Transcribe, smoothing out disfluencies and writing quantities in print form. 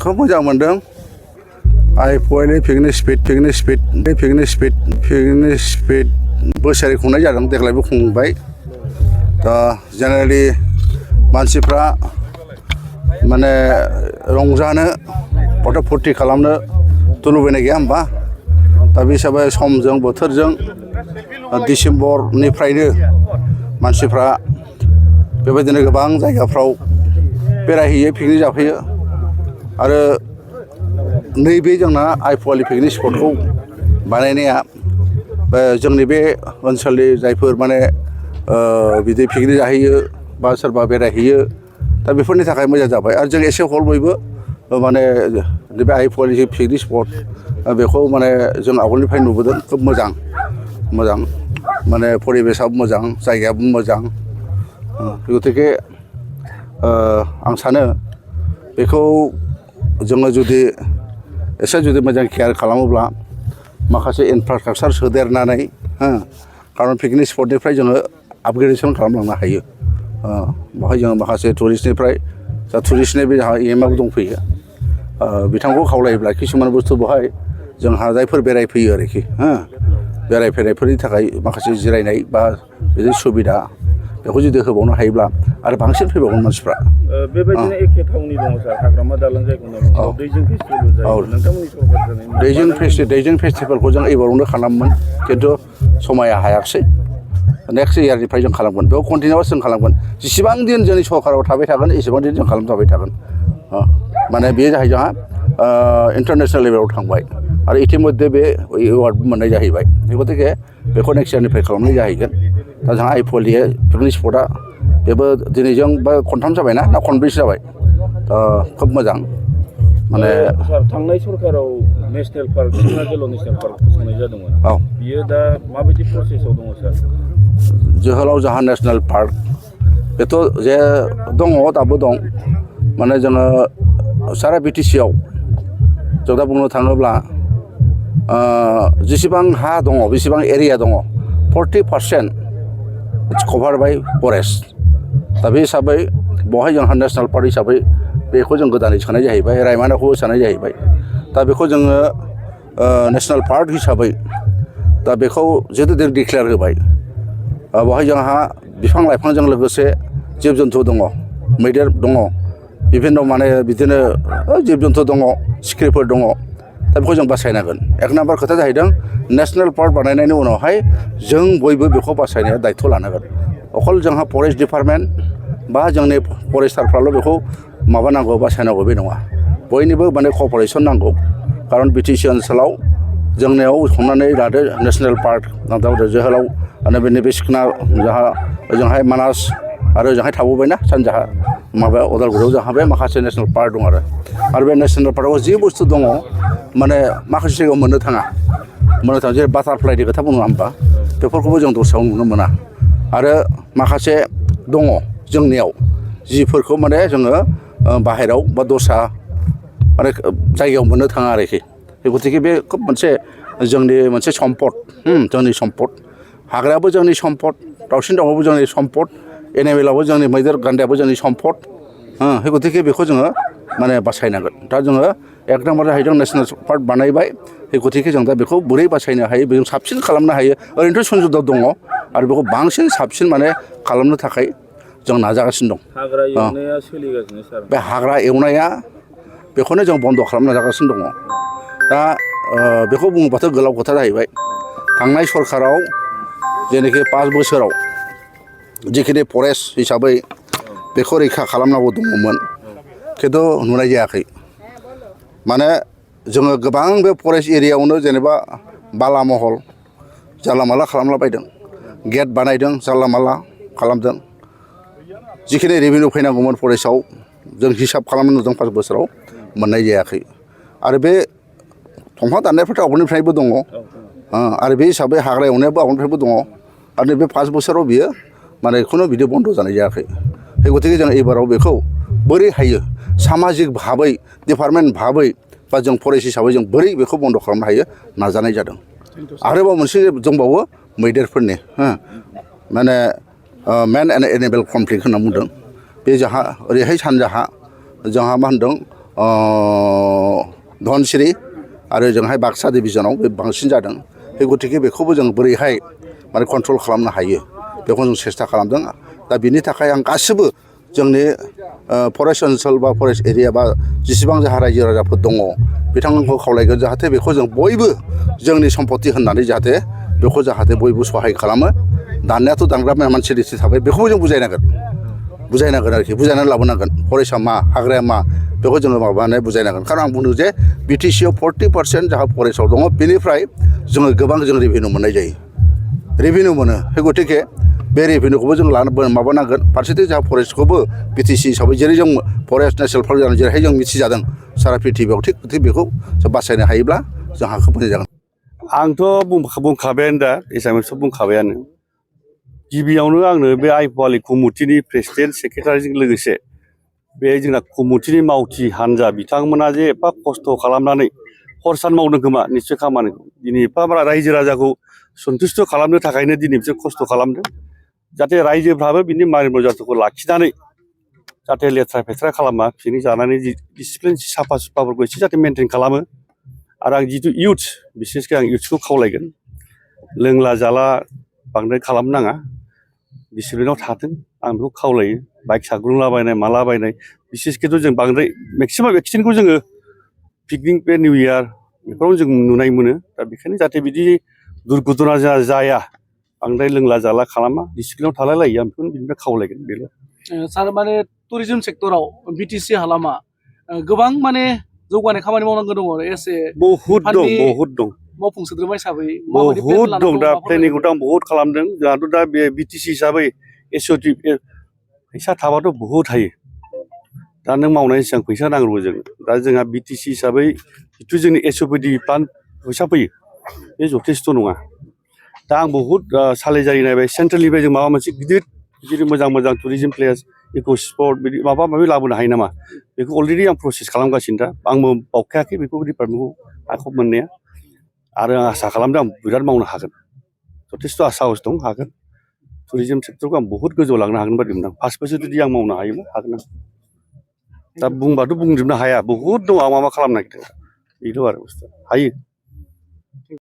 खोब मोजां मोनदों आइएफएलनि पिकनिक स्पिड बोसोरै खुंनाय जादों देग्लायबो खुंबाय दा जेनेरेलि मानसिफ्रा माने रंजानो गथ' फुर्ति खालामनो लुबैनाय गैया होमबा दा बे हिसाबै समजों बोथोरजों डिसेम्बरनिफ्रायनो मानसिफ्रा बेबायदिनो गोबां जायगाफ्राव बेरायहैयो पिकनिक जाफैयो आरो नैबे जोंना आइएफएल पिकनिक स्पटखौ बानायनाया जोंनि बे ओनसोलनि जायफोर माने बिदि पिकनिक जाहैयो बा सोरबा बेरायहैयो दा बेफोरनि थाखाय मोजां जाबाय आरो जों एसे हल बयबो माने बे आइएफएल पिकनिक स्पट बेखौ माने जों आवगोलनिफ्राय नुबोदों खोब मोजां माने परिबेसाबो मोजां जायगायाबो मोजां गतिके आं सानो बेखौ जोङो जुदि एसे मोजां केयार खालामोब्ला माखासे इनफ्रास्ट्राक्चार सोदेरनानै खारन पिकनिक स्पटनिफ्राय जोङो आपग्रेडेसन खालामलांनो हायो बेवहाय जोङो माखासे टुरिस्टनिफ्राय जा टुरिस्टनि बे जोंहा इएमआइबो दंफैयो बिथांखौ खावलायोब्ला किसुमान बुस्थु बेवहाय जोंहा जायफोर बेरायफैयो आरोखि बेरायफैनायफोरनि थाखाय माखासे जिरायनाय बा बिदि सुबिदा बेखौ जुदि होबावनो हायोब्ला आरो बांसिन फैबावगोन मानसिफ्रा बेबायदिनो एखे थावनि दङ सार हाग्रामा दालां जायखौ होनना दैजिं फेस्टिभेल जायो नोंथांमोननि सरकार दैजिं फेस्टिभेलखौ जों एबारावनो खालामोन खिन्थु समाया हायाखिसै नेक्स्ट इयारनिफ्राय जों खालामगोन बेयाव कन्टिनिउआस जों खालामगोन जेसेबां दिन जोंनि सरकाराव थाबाय थागोन एसेबां दिन जों खालामजाबाय थागोन माने बेयो जाहैबाय जोंहा इन्टारनेसनेल लेभेलाव थांबाय आरो इतिमध्ये बे एवार्डबो मोननाय जाहैबाय गतिके बेखौ नेक्स्ट इयारनिफ्राय खालामनाय जाहैगोन दा जोंहा आइएफएल पिकनिक स्पटआ बेबो दिनैजों बा खनथाम जाबायना खनब्रैसो जाबाय खोब मोजां माने थांनाय सरकाराव नेसनेल पार्क सिङाजोलाव नेसनेल पार्क फसंनाय जादोंमोन बियो दा माबायदि प्रसेसआव दङ सार जोहोलाव जाहा नेसनेल पार्क बेथ' जे दङ दाबो दं माने जोङो सारा बिटिसिआव जों दा बुंनो थाङोब्ला जेसेबां हा दङ बेसेबां एरिया दङ 40% इट्स कभार बाय फरेस्ट दा बे हिसाबै बेवहाय जोंहा नेसनेल पार्क हिसाबै बेखौ जों गोदानै सोनाय जाहैबाय रायमनाखौबो सोनाय जाहैबाय दा बेखौ जोङो नेसनेल पार्क हिसाबै दा बेखौ जिहेतु जों डिक्लेयार होबाय बेवहाय जोंहा बिफां लाइफांजों लोगोसे जिब जन्थु दङ मैदेर दङ बिभिन्न माने बिदिनो जिब जन्थु दङ सिखिरिफोर दङ दा बेखौ जों बासायनांगोन एक नाम्बार खोथा जाहैदों नेसनेल पार्क बानायनायनि उनावहाय जों बयबो बेखौ बासायनाया दायथ' लानांगोन अखल जोंहा फरेस्ट डिपार्टमेन्ट बा जोंनि फरेस्टारफ्राल' बेखौ माबानांगौ बासायनांगौ बे नङा बयनिबो माने क'पारेसन नांगौ खारन बिटिसि ओनसोलाव जोंनियाव हमनानै लादो नेसनेल पार्क जोहोलाव आरो नैबे सिखना ओजोंहाय मानास आरो ओजोंहाय थाबोबायना सानजाहा माबायाव उदालगुरियाव जोंहा बे माखासे नेसनेल पार्क दं आरो बे नेसनेल पार्कआव जि बुस्थु दङ माने माखासे जायगायाव मोननो थाङा जेरै बाटारफ्लाइनि खोथा बुङो होमबा बेफोरखौबो जों दस्रायाव नुनो मोना आरो माखासे दङ जोंनियाव जिफोरखौ माने जोङो बाहेरायाव बा दस्रा माने जायगायाव मोननो थाङा आरोखि गतिके बे खोब मोनसे जोंनि मोनसे सम्पद जोंनि सम्पद हाग्रायाबो जोंनि सम्पद दाउसिन दाउआबो जोंनि सम्पद एनिमेलाबो जोंनि मैदेर गान्दायाबो जोंनि सम्पद गतिके बेखौ जोङो माने बासायनांगोन दा जोङो एक नाम्बार जाहैदों नेसनेल पार्क बानायबाय गतिके जों दा बेखौ बोरै बासायनो हायो बेजों साबसिन खालामनो हायो ओरैनोथ' सुजुग दङ आरो बेखौ बांसिन साबसिन माने खालामनो थाखाय जों नाजागासिनो दं हाग्रा एवनाया सोलिगासिनो सार बे हाग्रा एवनाया बेखौनो जों बन्द' खालामनो नाजागासिनो दङ दा बेखौ बुङोबाथ' गोलाव खोथा जाहैबाय थांनाय सरकाराव जेनाखि 5 बोसोराव जिखिनि फरेस्ट हिसाबै बेखौ रैखा खालामनांगौ दङमोन खिन्थु नुनाय जायाखै माने जोङो गोबां बे फरेस्ट एरियायावनो जेनेबा बाला महल जानला माला खालामला बायदों गेट बानायदों जानला माला खालामदों जिखिनि रेभिनिउ फैनांगौमोन फरेस्टआव जों हिसाब खालामनो नुदों 5 बोसोराव मोननाय जायाखै आरो बे दंफां दाननायफ्राथ' आवगोलनिफ्रायबो दङ आरो बे हिसाबै हाग्रा एवनायाबो आवगोलनिफ्रायबो दङ आरो नैबे 5 बोसोराव बियो माने खुनु बिदि बन्द' जानाय जायाखै गतिके जों एबाराव बेखौ बोरै हायो सामाजिक भाबै डिपार्टमेन्ट भाबै बा जों फरेस्ट हिसाबै जों बोरै बेखौ बन्द' खालामनो हायो नाजानाय जादों आरोबाव मोनसे दंबावो मैदेरफोरनि माने मेन एन्ड एनिमेल कनफ्लिक्ट होनना बुंदों बे जोंहा ओरैहाय सानजाहा जोंहा मा होनदों धनसिरि आरो जोंहाय बाक्सा डिभिजनाव बे बांसिन जादों बे गतिके बेखौबो जों बोरैहाय माने कन्ट्रल खालामनो हायो बेखौ जों सेस्था खालामदों दा बिनि थाखाय आं गासिबो जोंनि फरेस्ट ओनसोल बा फरेस्ट एरिया बा जेसेबां जोंहा रायजो राजाफोर दङ बिथांमोनखौ खावलायगोन जाहाथे बेखौ जों बयबो जोंनि सम्पति होननानै जाहाथे बेखौ जाहाथे बयबो सहाय खालामो दाननायाथ' दानग्रा मानसि रिथि थाबाय बेखौबो जों बुजायनांगोन आरोखि बुजायनानै लाबोनांगोन फरेस्टआ मा हाग्राया मा बेखौ जोङो माबानानै बुजायनांगोन खारन आं बुंदों जे बिटिसिआव 40% जाहा फरेस्टआव दङ बेनिफ्राय जोङो गोबां जों रेभिनिउ मोननाय जायो रेभिनिउ मोनो बे गतिके बे रेभिनिउखौबो जों माबानांगोन फारसेथिं जोंहा फरेस्टखौबो बिटिसि हिसाबै जेरै जों फरेस्ट नेसनेल पार्क जानानै जेरैहाय जों मिथिजादों सारा पृथिबियाव थिग बेखौ जों बासायनो हायोब्ला जोंहा खोब मोजां जागोन आंथ' बुंखाबायानो दा एसामिसआव बुंखाबायानो गिबियावनो आंनो बे आइफवालि कमिटिनि प्रेसिडेन्ट सेक्रेटारिजों लोगोसे बे जोंना कमिटिनि मावथि हान्जा बिथांमोना जे एफा खस्थ' खालामनानै हर सान मावदों खोमा निस्सय खामानिखौ दिनै एफा रायजो राजाखौ सन्थुष्ट खालामनो थाखायनो दिनै बिसोर खस्थ' खालामदों जाहाथे रायजोफ्राबो बिनि मारि मर्यादाखौ लाखिनानै जाहाथे लेथ्रा फेथ्रा खालामा पिकनिक जानानै डिसिप्लिन साफा सुफाफोरखौ एसे जाहाथे मेनटेन खालामो आरो आं जिथु इउथ बिसेसकै आं इउथखौ खावलायगोन लोंला जाला बांद्राय खालामनो नाङा डिसिप्लिनाव थाथों आं बेखौ खावलायो बाइक साग्रोमलाबायनाय मालाबायनाय बिसेसकैथ' जों बांद्राय मेक्सिमाम एक्सिडेन्टखौ जोङो पिकनिक बे निउ इयार बेफोराव जों नुनाय मोनो दा बेखायनो जाहाथे बिदि दुर्घटना जाया बांद्राय लोंला जाला खालामा डिसिप्लिनाव थालाय लायो आं बेखौनो बिनिफ्राय खावलायगोन बेल' सार माने टुरिजम सेक्टराव बिटिसि हालामा गोबां माने जौगानाय खामानि मावनांगौ दङ एसे बहुद दं मावफुं सोद्रोमा हिसाबै बहुद दं दा प्लेनिंखौथ' आं बहुद खालामदों जोंहाथ' दा बे बिटिसि हिसाबै एसअटि फैसा थाबाथ' बहुद हायो दा नों मावनाय जेसेबां फैसा नांगौ जों दा जोंहा बिटिसि हिसाबै जिथु जोंनि एसअपिडि फान्ड फैसा फैयो बे जथेस्थ' नङा दा आं बहुद सालायजारि नायबाय सेन्ट्रेलनिफ्राय जों माबा मोनसे गिदिर मोजां टुरिजम प्लेस इक' स्पट बिदि माबा माबि लाबोनो हायो नामा बेखौ अलरेडि आं प्रसेस खालामगासिनो दा आंबो बावखायाखै बेखौ डिपार्टमेन्टखौ आखायाव मोननाया आरो आं आसा खालामदों आं बिराद मावनो हागोन जथेस्थ' साहस दं हागोन टुरिजम सेक्टरखौ आं बहुद गोजौआव लांनो हागोन बायदि मोनदों 5 बोसोर जुदि आं मावनो हायोमोन हागोन आं दा बुंबाथ' बुंजोबनो हाया बहुद दं आं मा खालामनो नागिरदों बेल' आरो बुस्थुआ हायो